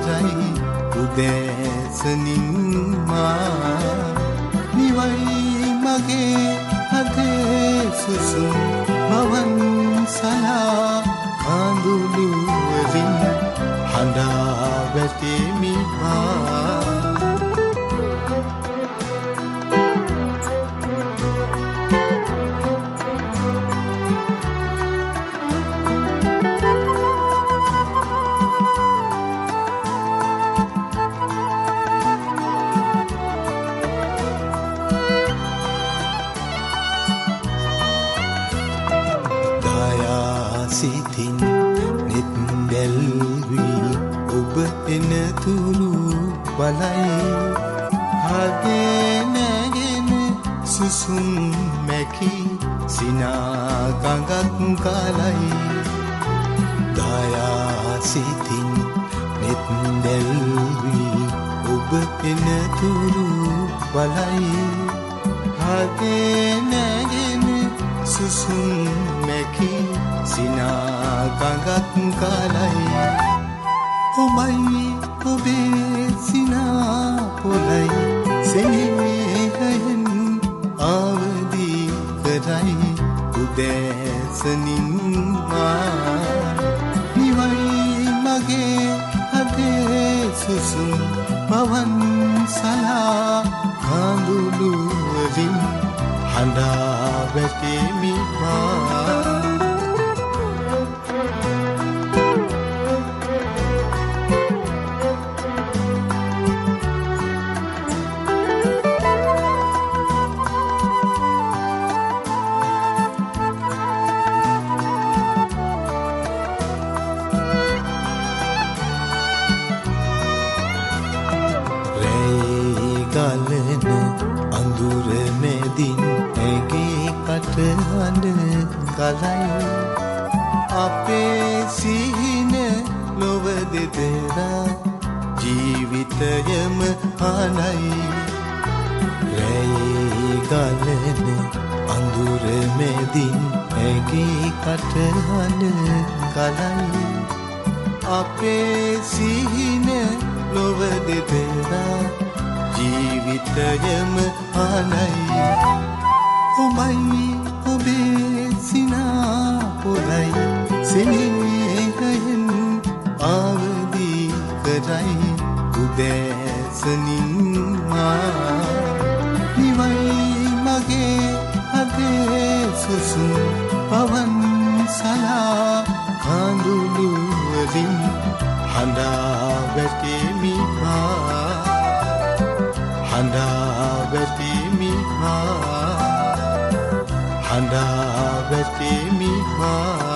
කරයි උදෑසනින් මා නිවයි මගේ හදේ සුසුම් මවන් සලා කඳුළු වලින් හඬා වැටෙමි මා සිතින් නෙත් දැල්වී ඔබ එනතුරු බලයි හදේ නැගෙන සුසුම් මැකි සිනා ගඟක් කලයි දයා සිතින් නෙත් දැල්වී ඔබ එනතුරු බලයි හදේ නැගෙන සුසුම් මැකි සිනා ගඟක් කලයි ඔබයි ඔබේ සිනා පොලයි සෙනෙහයෙන් අවදි කරයි උදෑසනින් මා නිවයි මගේ හදේ සුසුම් පවන් සලා කඳුළු වලින් හඬා වැටෙමි මා ගලන අඳුර මැදින් ඇගේ කටහඬ ගලයි අපේ සිහින ලොව දෙදරා ජීවිතයම අනයි රැයි ගලන අඳුර මැදින් ඇගේ කටහඬ ගලයි අපේ සිහින ලොව දෙදරා ජීවිතයම අනයි ඔබයි ඔබේ සිනා පොලයි සෙනෙහයෙන් අවදි කරයි උදෑසනින් මා නිවයි මගේ හදේ සුසුම් පවන් සලා කඳුළු වලින් හඬා වැටෙමි මා හඬා වැටෙමි මා හඬා වැටෙමි මා